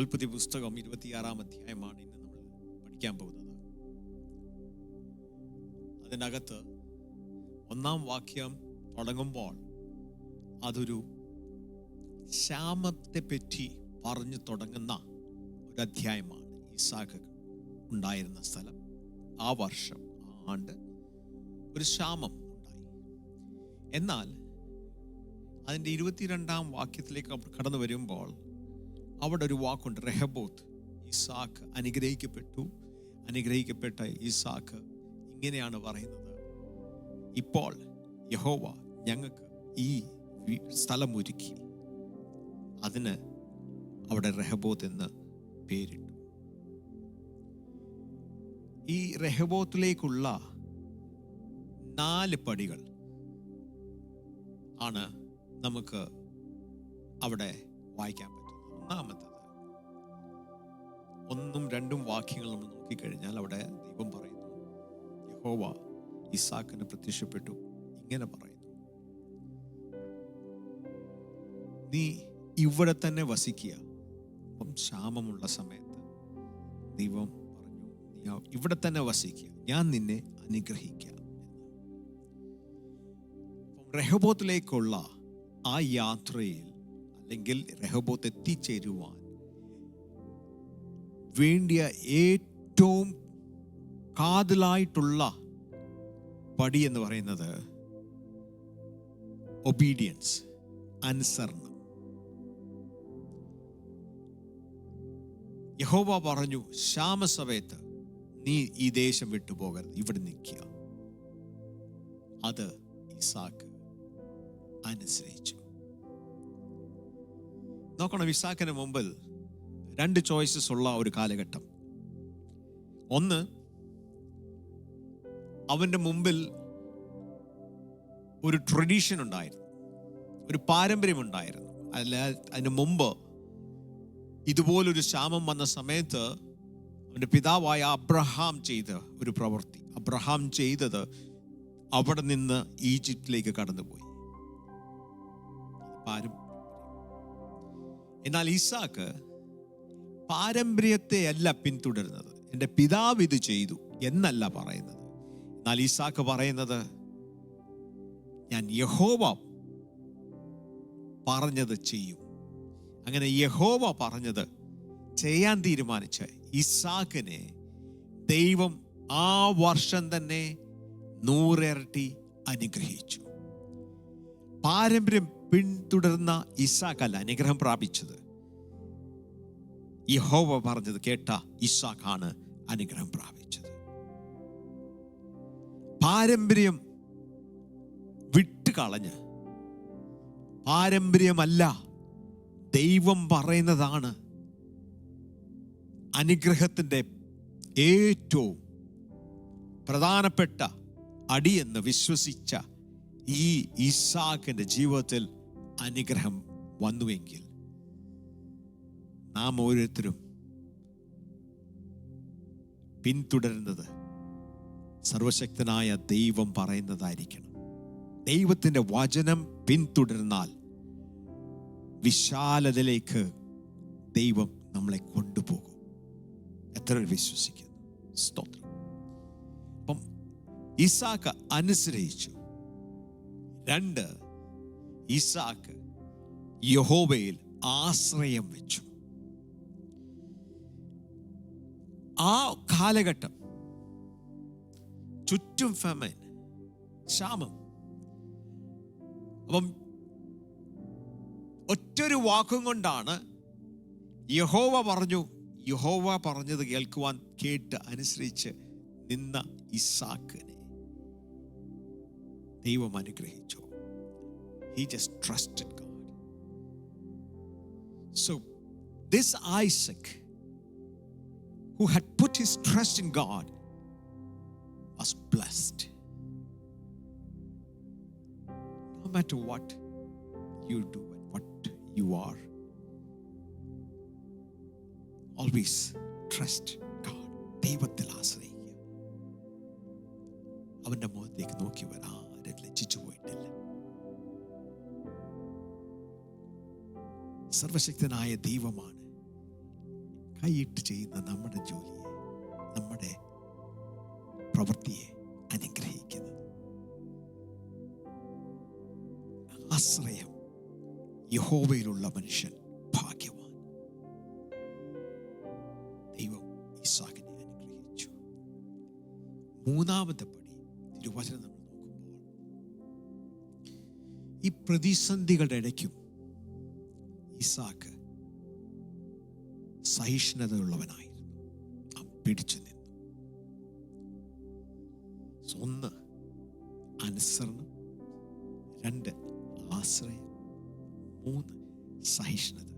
ഉൽപ്പത്തി പുസ്തകം 26-ാം അധ്യായമാണ് ഇന്ന് നമ്മൾ പഠിക്കാൻ പോകുന്നത്. അതിനകത്ത് 1-ാം വാക്യം തുടങ്ങുമ്പോൾ അതൊരു ക്ഷാമത്തെ പറ്റി പറഞ്ഞു തുടങ്ങുന്ന ഒരു അധ്യായമാണ്. ഇസാക്ക് ഉണ്ടായിരുന്ന സ്ഥലം, ആ വർഷം, ആ ആണ്ട് ഒരു ക്ഷാമം ഉണ്ടായി. എന്നാൽ അതിൻ്റെ 22-ാം വാക്യത്തിലേക്ക് കടന്നു വരുമ്പോൾ അവിടെ ഒരു വാക്കുണ്ട്, റെഹബോത്ത്. ഇസാക്ക് അനുഗ്രഹിക്കപ്പെട്ട ഇസാക്ക് ഇങ്ങനെയാണ് പറയുന്നത്: ഇപ്പോൾ യഹോവ ഞങ്ങൾക്ക് ഈ സ്ഥലം ഒരുക്കി. അതിന് അവിടെ റെഹബോത്ത് എന്ന് പേരിട്ടു. ഈ റെഹബോത്തിലേക്കുള്ള 4 പടികൾ ആണ് നമുക്ക് അവിടെ വായിക്കാൻ പറ്റുന്നത്. ഒന്നാമത്തേത് 1ഉം 2ഉം വാക്യങ്ങൾ നമ്മൾ നോക്കിക്കഴിഞ്ഞാൽ അവിടെ ദൈവം പറയുന്നു, യഹോവ ഇസാക്കിന് പ്രത്യക്ഷപ്പെട്ടു, ഇങ്ങനെ പറയുന്നു: നീ ഇവിടെ തന്നെ വസിക്കുക. അപ്പം ക്ഷാമമുള്ള സമയത്ത് ദൈവം പറഞ്ഞു, നീ ഇവിടെ തന്നെ വസിക്കുക, ഞാൻ നിന്നെ അനുഗ്രഹിക്കാം. റെഹബോത്തിലേക്കുള്ള ആ യാത്രയിൽ, അല്ലെങ്കിൽ റെഹബോത്ത് എത്തിച്ചേരുവാൻ വേണ്ടിയ ഏറ്റവും കാതലായിട്ടുള്ള പടി എന്ന് പറയുന്നത് ഒബീഡിയൻസ്, അനുസരണം. യഹോവ പറഞ്ഞു, ക്ഷാമസമയത്ത് നീ ഈ ദേശം വിട്ടുപോകരുത്, ഇവിടെ നിൽക്കുക. അത് ഇസാക്ക് അനുസരിച്ചു. നോക്കണം, ഇസാക്കിന് മുമ്പിൽ 2 ചോയ്സസ് ഉള്ള ഒരു കാലഘട്ടം. ഒന്ന്, അവൻ്റെ മുമ്പിൽ ഒരു ട്രഡീഷൻ ഉണ്ടായിരുന്നു, ഒരു പാരമ്പര്യമുണ്ടായിരുന്നു. അല്ല, അതിന് മുമ്പ് ഇതുപോലൊരു ക്ഷാമം വന്ന സമയത്ത് അവൻ്റെ പിതാവായ അബ്രഹാം ചെയ്ത ഒരു പ്രവൃത്തി, അബ്രഹാം ചെയ്തത് അവിടെ നിന്ന് ഈജിപ്തിലേക്ക് കടന്നുപോയി. എന്നാൽ ഇസാക്ക് പാരമ്പര്യത്തെ അല്ല പിന്തുടരുന്നത്. എൻ്റെ പിതാവ് ഇത് ചെയ്തു എന്നല്ല പറയുന്നത്. എന്നാൽ ഇസാക്ക് പറയുന്നത്, ഞാൻ യഹോവ പറഞ്ഞത് ചെയ്യും. അങ്ങനെ യഹോവ പറഞ്ഞത് ചെയ്യാൻ തീരുമാനിച്ച ഇസാക്കിനെ ദൈവം ആ വർഷം തന്നെ 100 ഇരട്ടി അനുഗ്രഹിച്ചു. പാരമ്പര്യം പിന്തുടർന്ന ഇസാക്കല്ല അനുഗ്രഹം പ്രാപിച്ചത്, യഹോവ പറഞ്ഞത് കേട്ട ഇസാക്കാണ് അനുഗ്രഹം പ്രാപിച്ചത്. പാരമ്പര്യം വിട്ടുകളഞ്ഞ്, പാരമ്പര്യമല്ല ദൈവം പറയുന്നതാണ് അനുഗ്രഹത്തിൻ്റെ ഏറ്റവും പ്രധാനപ്പെട്ട അടിയെന്ന് വിശ്വസിച്ച ഈ ഇസാക്കിന്റെ ജീവിതത്തിൽ അനുഗ്രഹം വന്നുവെങ്കിൽ നാം ഓരോരുത്തരും പിന്തുടരുന്നത് സർവശക്തനായ ദൈവം പറയുന്നതായിരിക്കണം. ദൈവത്തിൻ്റെ വചനം പിന്തുടർന്നാൽ വിശാലതയിലേക്ക് ദൈവം നമ്മളെ കൊണ്ടുപോകും. എത്ര വിശ്വസിക്കുന്നു? സ്തോത്രം. അപ്പം ഇസാക്ക് അനുസരിച്ചു. 2, ഇസാക്ക് യഹോവയിൽ ആശ്രയം വെച്ചു. ആ കാലഘട്ടം ചുറ്റും ഫെമൈൻ, ക്ഷാമം. അപ്പം ഒറ്റൊരു വാക്കും കൊണ്ടാണ് യഹോവ പറഞ്ഞത് കേൾക്കുവാൻ കേട്ട് അനുസരിച്ച് നിന്ന ഇസാക്കിനെ ദൈവം അനുഗ്രഹിച്ചു. He just trusted God. So this Isaac, who had put his trust in God, was blessed. No matter what you do and what you are, always trust God. ദൈവത്തിൽ ആശ്രയിക്കുക. അവൻ്റെ മുഖത്തേക്ക് നോക്കിയവൻ ആരും ലജ്ജിച്ചു പോയിട്ടില്ല. സർവശക്തനായ ദൈവമാണ് കൈയിട്ട് ചെയ്യുന്ന നമ്മുടെ ജോലിയെ, നമ്മുടെ പ്രവൃത്തിയെ അനുഗ്രഹിക്കുന്നത്. ആശ്രയം യഹോവയിലുള്ള മനുഷ്യൻ ഭാഗ്യവാൻ. ദൈവം ഇസ്ഹാക്കിനെ അനുഗ്രഹിച്ചു. മൂന്നാമത്തെ പടി തിരുവചനം നമ്മൾ നോക്കുമ്പോൾ, ഈ പ്രതിസന്ധികളുടെ ഇടയ്ക്കും ഇസ്ഹാക്ക് സഹിഷ്ണുതയുള്ളവനായിരുന്നു. പിടിച്ചു നിന്നു. ഒന്ന്, അനുസരണം. രണ്ട്, ആശ്രയം. മൂന്ന്, സഹിഷ്ണുത.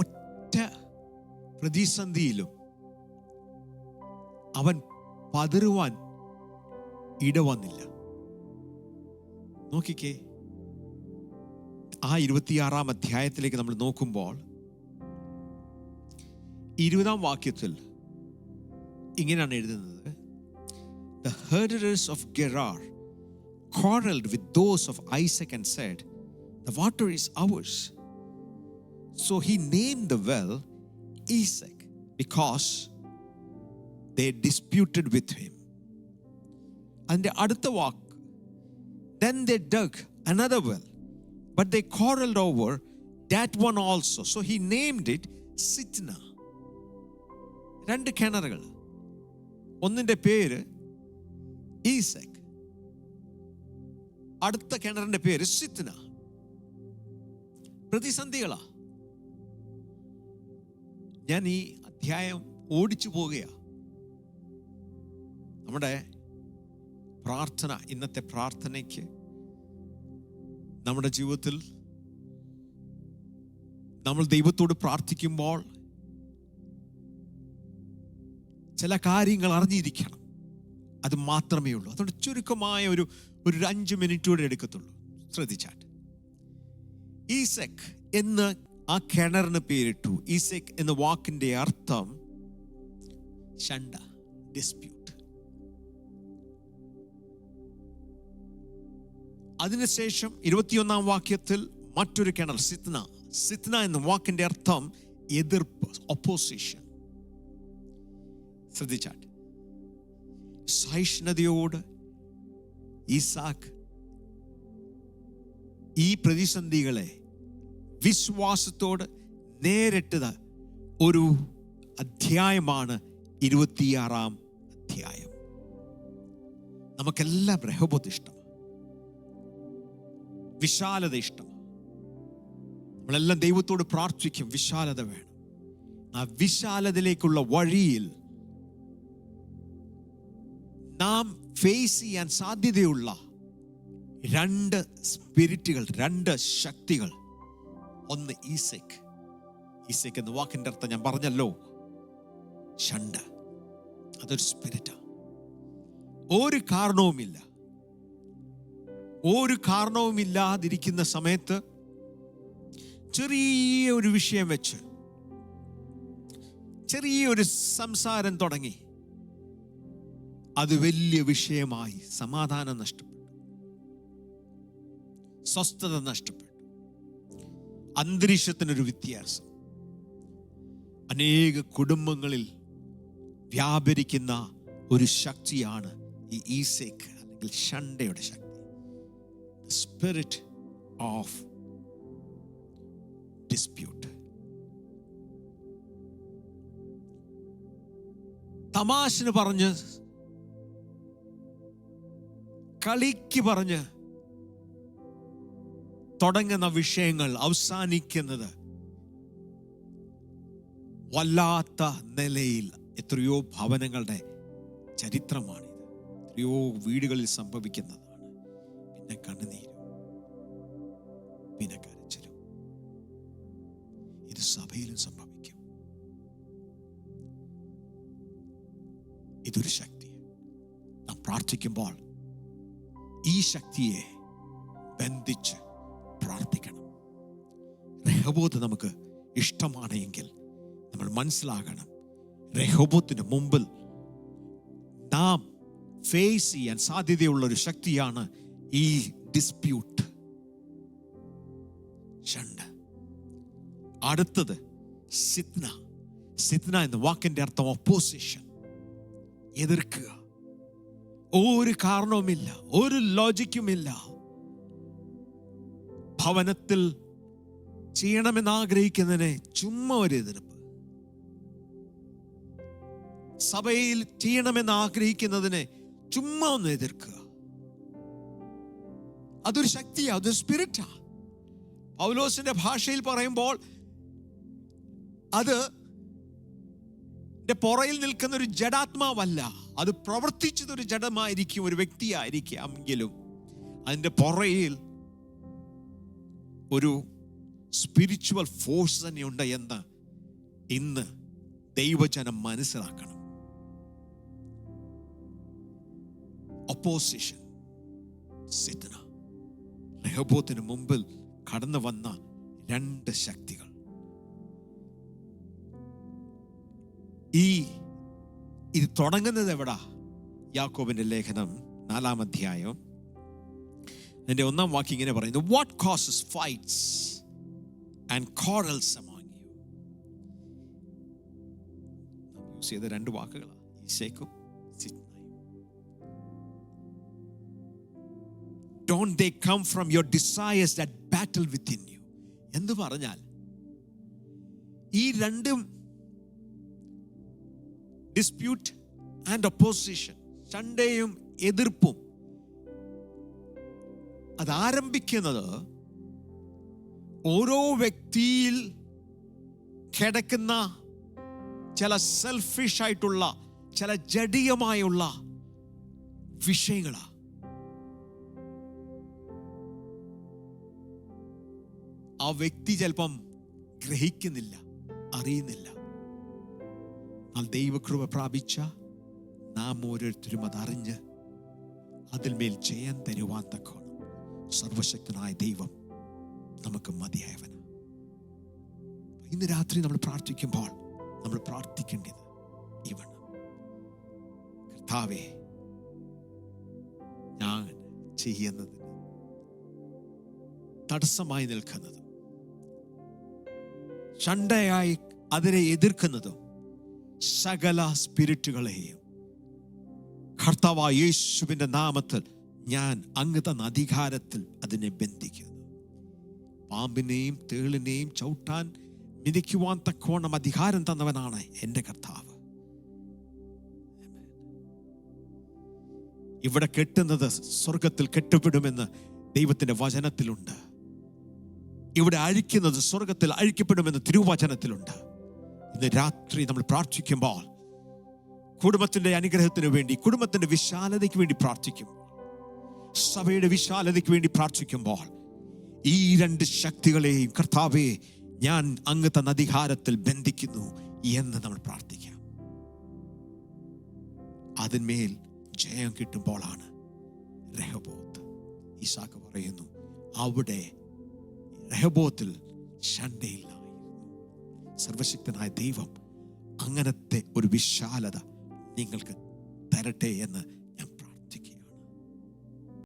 ഒറ്റ പ്രതിസന്ധിയിലും അവൻ പതറുവാൻ ഇടവന്നില്ല. നോക്കിക്കേ, ആ 26-ാം അധ്യായത്തിലേക്ക് നമ്മൾ നോക്കുമ്പോൾ 20-ാം വാക്യത്തിൽ ഇങ്ങനെയാണ് എഴുതുന്നത്: The herders of Gerar quarreled with those of Isaac and said, "The water is ours." So he named the well Esek, because they disputed with him. അതിന്റെ അടുത്ത വാക്ക്, Then they dug another well, but they quarreled over that one also. So he named it Sitna. രണ്ട് കിണറുകൾ. ഒന്നിന്റെ പേര് ഈസെക്, അടുത്ത കിണറിന്റെ പേര് സിത്ന. പ്രതിസന്ധികളാ. ഞാൻ ഈ അധ്യായം ഓടിച്ചു പോകുകയാ. നമ്മുടെ പ്രാർത്ഥന, ഇന്നത്തെ പ്രാർത്ഥനയ്ക്ക് നമ്മുടെ ജീവിതത്തിൽ നമ്മൾ ദൈവത്തോട് പ്രാർത്ഥിക്കുമ്പോൾ ചില കാര്യങ്ങൾ അറിഞ്ഞിരിക്കണം. അത് മാത്രമേ ഉള്ളൂ. അതുകൊണ്ട് ചുരുക്കമായ ഒരു 5 മിനിറ്റ് കൂടെ എടുക്കത്തുള്ളൂ. ശ്രദ്ധിച്ചാട്ട്. ഈസെക് എന്ന് ആ കിണറിന് പേരിട്ടു. ഈസെക് എന്ന വാക്കിന്റെ അർത്ഥം ശണ്ട, ഡിസ്പ്യൂട്ട്. അതിനുശേഷം 21-ാം വാക്യത്തിൽ മറ്റൊരു കിണർ സിത്ന. സിത്ന എന്ന വാക്കിന്റെ അർത്ഥം എതിർപ്പ്, ഒപ്പോസിഷൻ. ശ്രദ്ധിച്ചാട്ട്. സഹിഷ്ണുതയോട് ഇസ്ഹാക്ക് ഈ പ്രതിസന്ധികളെ വിശ്വാസത്തോട് നേരിട്ടത് ഒരു അധ്യായമാണ് 26-ാം അധ്യായം. നമുക്കെല്ലാം രഹോബോത്ത് ഇഷ്ടമാണ്, വിശാലത ഇഷ്ടമാണ്. നമ്മളെല്ലാം ദൈവത്തോട് പ്രാർത്ഥിക്കും, വിശാലത വേണം. ആ വിശാലതയിലേക്കുള്ള വഴിയിൽ നാം ഫേസ് ചെയ്യാൻ സാധ്യതയുള്ള 2 സ്പിരിറ്റുകൾ, 2 ശക്തികൾ. ഒന്ന് ഈസെക്. ഈസെക് എന്ന വാക്കിന്റെ അർത്ഥം ഞാൻ പറഞ്ഞല്ലോ, ഷണ്ട. അതൊരു സ്പിരിറ്റാ. ഒരു കാരണവുമില്ലാതിരിക്കുന്ന സമയത്ത് ചെറിയ ഒരു വിഷയം വെച്ച് ചെറിയൊരു സംസാരം തുടങ്ങി, അത് വലിയ വിഷയമായി. സമാധാനം നഷ്ടപ്പെട്ടു, സ്വസ്ഥത നഷ്ടപ്പെട്ടു, അന്തരീക്ഷത്തിനൊരു വ്യത്യാസം. അനേക കുടുംബങ്ങളിൽ വ്യാപരിക്കുന്ന ഒരു ശക്തിയാണ് ഈ ഈസെക് അല്ലെങ്കിൽ ഷണ്ടയുടെ ശക്തി. Spirit of dispute. തമാശന് പറഞ്ഞ്, കളിക്ക് പറഞ്ഞ് തുടങ്ങുന്ന വിഷയങ്ങൾ അവസാനിക്കുന്നത് വല്ലാത്ത നിലയിൽ. എത്രയോ ഭവനങ്ങളുടെ ചരിത്രമാണിത്. എത്രയോ വീടുകളിൽ സംഭവിക്കുന്നതാണ്. പിന്നെ കണ്ണുനീരും, പിന്നെ കരച്ചിലും. ഇത് സഭയിലും സംഭവിക്കും. ഇതൊരു ശക്തി. നാം പ്രാർത്ഥിക്കുമ്പോൾ ഈ ശക്തിയെ ബന്ധിച്ച് പ്രാർത്ഥിക്കണം. രഹോബോത്ത് നമുക്ക് ഇഷ്ടമാണ് എങ്കിൽ നമ്മൾ മനസ്സിലാകണം, രഹോബോത്തിന് മുമ്പിൽ നാം ഫേസ് ചെയ്യാൻ സാധ്യതയുള്ള ഒരു ശക്തിയാണ് ഈ ഡിസ്പ്യൂട്ട്, ഷണ്ട. അടുത്തത് സിത്ന. സിത്ന എന്ന വാക്കിന്റെ അർത്ഥം ഒപ്പോസിഷൻ, എതിർക്കുക. ഒരു കാരണവുമില്ല, ഒരു ലോജിക്കുമില്ല. ഭവനത്തിൽ ചെയ്യണമെന്ന് ആഗ്രഹിക്കുന്നതിനെ ചുമ്മാ ഒരു എതിർപ്പ്, സഭയിൽ ചെയ്യണമെന്ന് ആഗ്രഹിക്കുന്നതിനെ ചുമ്മാ ഒന്ന് എതിർക്കുക. അതൊരു ശക്തിയാ, അതൊരു സ്പിരിറ്റാ. പൗലോസിന്റെ ഭാഷയിൽ പറയുമ്പോൾ അത് പുറയിൽ നിൽക്കുന്ന ഒരു ജഡാത്മാവല്ല, അത് പ്രവർത്തിച്ചതൊരു ജഡമായിരിക്കും, ഒരു വ്യക്തിയായിരിക്കാമെങ്കിലും അതിൻ്റെ പുറയിൽ ഒരു സ്പിരിച്വൽ ഫോഴ്സ് തന്നെയുണ്ട് എന്ന് ഇന്ന് ദൈവജനം മനസ്സിലാക്കണം. ഒപ്പോസിഷൻ, സിത്ന. റഹോബോത്തിന് മുമ്പിൽ കടന്നു വന്ന രണ്ട് ശക്തികൾ. ഇത് തുടങ്ങുന്നത് എവിടാ? യാക്കോബിന്റെ ലേഖനം 4-ാം അധ്യായം അതിന്റെ 1-ാം വാക്യം ഇങ്ങനെ പറയുന്നു: What causes fights and quarrels among you? Use ചെയ്ത രണ്ട് വാക്കുകളാണ്, ഈശേക്കും സിത്നയും. Don't they come from your desires that battle within you? എന്ന് പറഞ്ഞാൽ ഈ രണ്ടും ഡിസ്പ്യൂട്ട് ആൻഡ് ഒപ്പോസിഷൻ, ചണ്ടയും എതിർപ്പും, അത് ആരംഭിക്കുന്നത് ഓരോ വ്യക്തിയിൽ കിടക്കുന്ന ചില സെൽഫിഷ് ആയിട്ടുള്ള, ചില ജഡീയമായുള്ള വിഷയങ്ങളാണ്. ആ വ്യക്തി ചിലപ്പം ഗ്രഹിക്കുന്നില്ല, അറിയുന്നില്ല. ദൈവകൃപ പ്രാപിച്ച നാം ഓരോരുത്തരും അതറിഞ്ഞ് അതിന്മേൽ ജയം തരുവാൻ തക്കോണം സർവശക്തനായ ദൈവം നമുക്ക് മതിയായവന്. ഇന്ന് രാത്രി നമ്മൾ പ്രാർത്ഥിക്കുമ്പോൾ നമ്മൾ പ്രാർത്ഥിക്കേണ്ടത് ഇവണ്: കർത്താവേ, ഞാൻ ചെയ്യുന്നതിന് തടസ്സമായി നിൽക്കുന്നതും ചണ്ടയായി അതിനെ എതിർക്കുന്നതും സകല സ്പിരിറ്റുകളെയും കർത്താവായ യേശുവിന്റെ നാമത്തിൽ ഞാൻ അങ്ങ് തന്ന അധികാരത്തിൽ അതിനെ ബന്ധിക്കുന്നു. പാമ്പിനെയും തേളിനെയും ചവിട്ടാൻ മിതിക്കുവാൻ തക്കോണം അധികാരം തന്നവനാണ് എൻ്റെ കർത്താവ്. ഇവിടെ കെട്ടുന്നത് സ്വർഗത്തിൽ കെട്ടപ്പെടുമെന്ന് ദൈവത്തിന്റെ വചനത്തിലുണ്ട്. ഇവിടെ അഴിക്കുന്നത് സ്വർഗത്തിൽ അഴിക്കപ്പെടുമെന്ന് തിരുവചനത്തിലുണ്ട്. ഇന്ന് രാത്രി നമ്മൾ പ്രാർത്ഥിക്കുമ്പോൾ കുടുംബത്തിന്റെ അനുഗ്രഹത്തിന് വേണ്ടി, കുടുംബത്തിന്റെ വിശാലതയ്ക്ക് വേണ്ടി പ്രാർത്ഥിക്കും, സഭയുടെ വിശാലതയ്ക്ക് വേണ്ടി പ്രാർത്ഥിക്കുമ്പോൾ ഈ രണ്ട് ശക്തികളെയും കർത്താവേ ഞാൻ അങ്ങ് തന്ന അധികാരത്തിൽ ബന്ധിക്കുന്നു എന്ന് നമ്മൾ പ്രാർത്ഥിക്കാം. അതിന്മേൽ ജയം കിട്ടുമ്പോഴാണ് രഹോബോത്ത്. ഈസാക്ക് പറയുന്നു, അവിടെ രഹോബോത്തിൽ ശണ്ടയില്ലായിരുന്നു. സർവശക്തനായ ദൈവം അങ്ങനത്തെ ഒരു വിശാലത നിങ്ങൾക്ക് തരട്ടെ എന്ന്